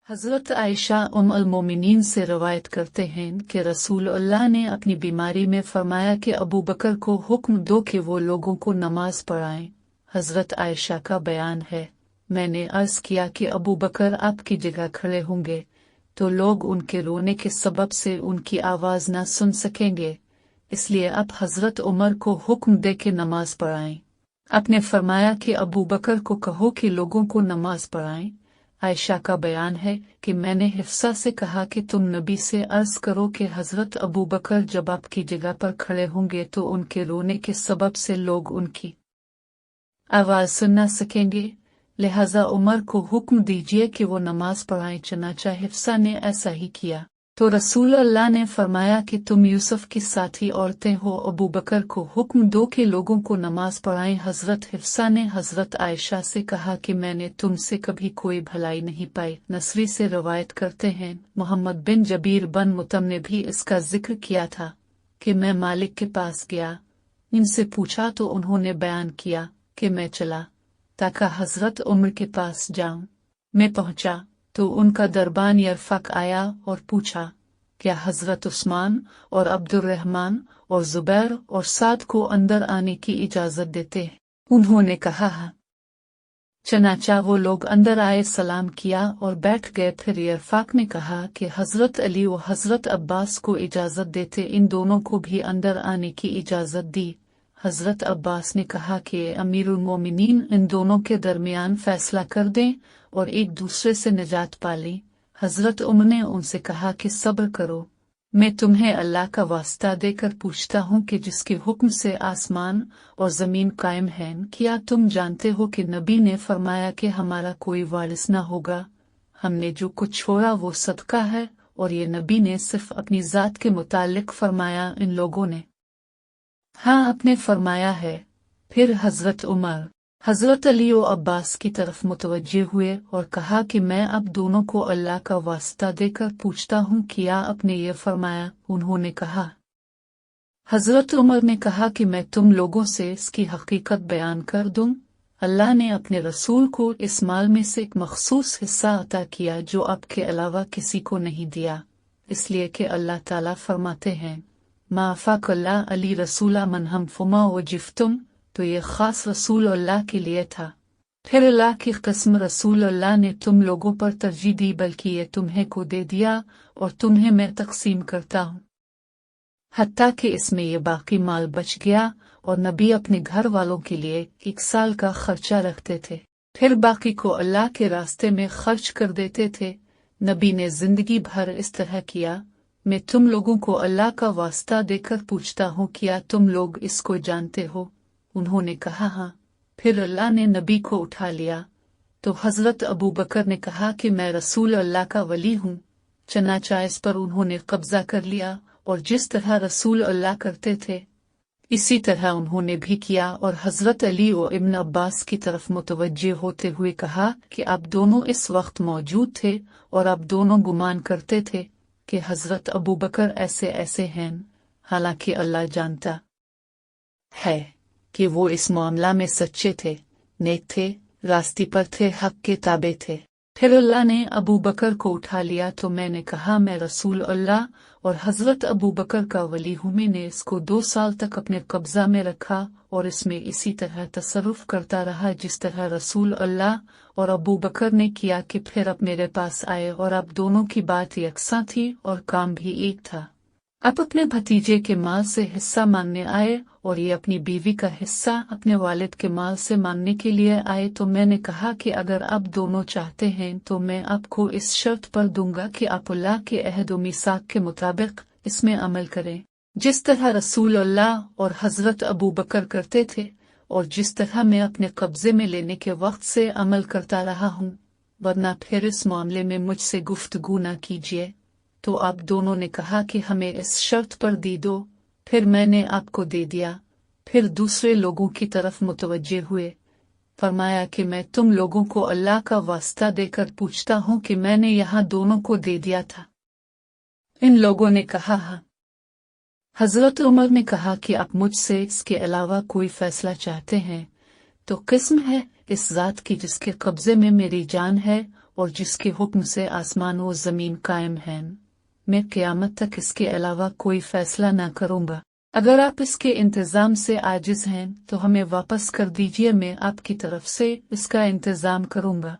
हज़रत आयशा अल मोमिनीन से रवायत करते हैं कि रसूल अल्लाह ने अपनी बीमारी में फरमाया कि अबू बकर को हुक्म दो कि वो लोगों को नमाज पढ़ाएं। हज़रत आयशा का बयान है, मैंने अर्ज़ किया कि अबू बकर आपकी जगह खड़े होंगे तो लोग उनके रोने के सबब से उनकी आवाज़ न सुन सकेंगे, इसलिए आप हज़रत उमर को हुक्म दे के नमाज पढ़ाएं। आपने फरमाया कि अबू बकर को कहो कि लोगों को नमाज पढ़ाएं। आयशा का बयान है कि मैंने हिफ्सा से कहा कि तुम नबी से अर्ज करो कि हज़रत अबू बकर जब आपकी जगह पर खड़े होंगे तो उनके रोने के सबब से लोग उनकी आवाज़ सुन न सकेंगे, लिहाजा उमर को हुक्म दीजिए कि वो नमाज पढ़ाएं। चनाचा हिफ्सा ने ऐसा ही किया तो रसूल अल्लाह ने फरमाया कि तुम यूसुफ की साथी औरतें हो, अबू बकर को हुक्म दो कि लोगों को नमाज पढ़ाएं। हज़रत हिफ्सा ने हज़रत आयशा से कहा कि मैंने तुमसे कभी कोई भलाई नहीं पाई। नसरी से रवायत करते हैं, मोहम्मद बिन जबीर बन मुतम ने भी इसका जिक्र किया था कि मैं मालिक के पास गया, इनसे पूछा तो उन्होंने बयान किया कि मैं चला ताकि हज़रत उमर के पास जाऊं। मैं पहुंचा तो उनका दरबान यरफक आया और पूछा, क्या हज़रत उस्मान और अब्दुर्रहमान और जुबैर और साद को अंदर आने की इजाज़त देते हैं? उन्होंने कहा हाँ। चनाचा वो लोग अंदर आए, सलाम किया और बैठ गए। फिर यरफक ने कहा कि हज़रत अली और हज़रत अब्बास को इजाज़त देते, इन दोनों को भी अंदर आने की इजाज़त दी। हज़रत अब्बास ने कहा कि अमीरुल मोमिनीन इन दोनों के दरमियान फैसला कर दें और एक दूसरे से निजात पा लें। हज़रत उमर ने उनसे कहा कि सब्र करो, मैं तुम्हें अल्लाह का वास्ता देकर पूछता हूँ कि जिसके हुक्म से आसमान और ज़मीन कायम हैं, क्या तुम जानते हो कि नबी ने फरमाया कि हमारा कोई वारिस न होगा, हमने जो कुछ छोड़ा वो सदका है, और ये नबी ने सिर्फ अपनी ज़ात के मुतालिक फरमाया? इन लोगों ने हाँ आपने फरमाया है। फिर हज़रत उमर हज़रत अली और अब्बास की तरफ मुतवज्जे हुए और कहा कि मैं अब दोनों को अल्लाह का वास्ता देकर पूछता हूँ, क्या आपने ये फरमाया? उन्होंने कहा। हज़रत उमर ने कहा कि मैं तुम लोगों से इसकी हकीकत बयान कर दूँ। अल्लाह ने अपने रसूल को इस माल में से एक मखसूस हिस्सा अता किया जो आपके अलावा किसी को नहीं दिया, इसलिए कि अल्लाह ताला फरमाते हैं, माफ़ाकल्ला अली रसूला मन हम फुमा व जिफ्तुम, तो ये ख़ास रसूल अल्लाह के लिए था। फिर अल्लाह की कसम, रसूल अल्लाह ने तुम लोगों पर तरजीह दी, बल्कि ये तुम्हें को दे दिया और तुम्हें मैं तकसीम करता हूँ, हत्ता कि इसमें ये बाकी माल बच गया। और नबी अपने घर वालों के लिए 1 साल का खर्चा रखते थे, फिर बाकी को अल्लाह के रास्ते में खर्च कर देते थे। नबी ने जिंदगी भर इस तरह किया। मैं तुम लोगों को अल्लाह का वास्ता देकर पूछता हूँ, क्या तुम लोग इसको जानते हो? उन्होंने कहा हाँ। फिर अल्लाह ने नबी को उठा लिया तो हज़रत अबू बकर ने कहा कि मैं रसूल अल्लाह का वली हूँ। चनाचा इस पर उन्होंने कब्जा कर लिया और जिस तरह रसूल अल्लाह करते थे इसी तरह उन्होंने भी किया, और हज़रत अली और इब्न अब्बास की तरफ मुतवज्जे होते हुए कहा कि आप दोनों इस वक्त मौजूद थे और आप दोनों गुमान करते थे कि हज़रत अबू बकर ऐसे ऐसे हैं, हालांकि अल्लाह जानता है कि वो इस मामला में सच्चे थे, नेक थे, रास्ते पर थे, हक के ताबे थे। फिर अल्लाह ने अबू बकर को उठा लिया तो मैंने कहा, मैं रसूल अल्लाह और हज़रत अबू बकर का वली हूँ। मैंने इसको 2 साल तक अपने कब्जा में रखा और इसमें इसी तरह तसर्रुफ करता रहा जिस तरह रसूल अल्लाह और अबू बकर ने किया। कि फिर अब मेरे पास आए और अब दोनों की बात यकसा थी और काम भी एक था। अब अपने भतीजे के माल से हिस्सा मांगने आए और ये अपनी बीवी का हिस्सा अपने वालिद के माल से मांगने के लिए आए। तो मैंने कहा कि अगर आप दोनों चाहते हैं तो मैं आपको इस शर्त पर दूंगा कि आप अल्लाह के अहद व मीसाक के मुताबिक इसमें अमल करें, जिस तरह रसूल अल्लाह और हज़रत अबू बकर करते थे और जिस तरह मैं अपने कब्जे में लेने के वक्त से अमल करता रहा हूँ, वरना फिर इस मामले में मुझसे गुफ्तगू न कीजिए। तो आप दोनों ने कहा कि हमें इस शर्त पर दे दो। फिर मैंने आपको दे दिया। फिर दूसरे लोगों की तरफ मुतवज्जे हुए, फरमाया कि मैं तुम लोगों को अल्लाह का वास्ता देकर पूछता हूँ कि मैंने यहाँ दोनों को दे दिया था? इन लोगों ने कहा हाँ। हज़रत उमर ने कहा कि आप मुझसे इसके अलावा कोई फैसला चाहते हैं तो किस्म है इस ज़ात की जिसके कब्जे में मेरी जान है اور جس کے حکم سے آسمان و زمین قائم ہیں، میں قیامت تک اس کے علاوہ کوئی فیصلہ نہ کروں گا۔ اگر آپ اس کے انتظام سے عاجز ہیں تو ہمیں واپس کر دیجیے، میں آپ کی طرف سے اس کا انتظام کروں گا۔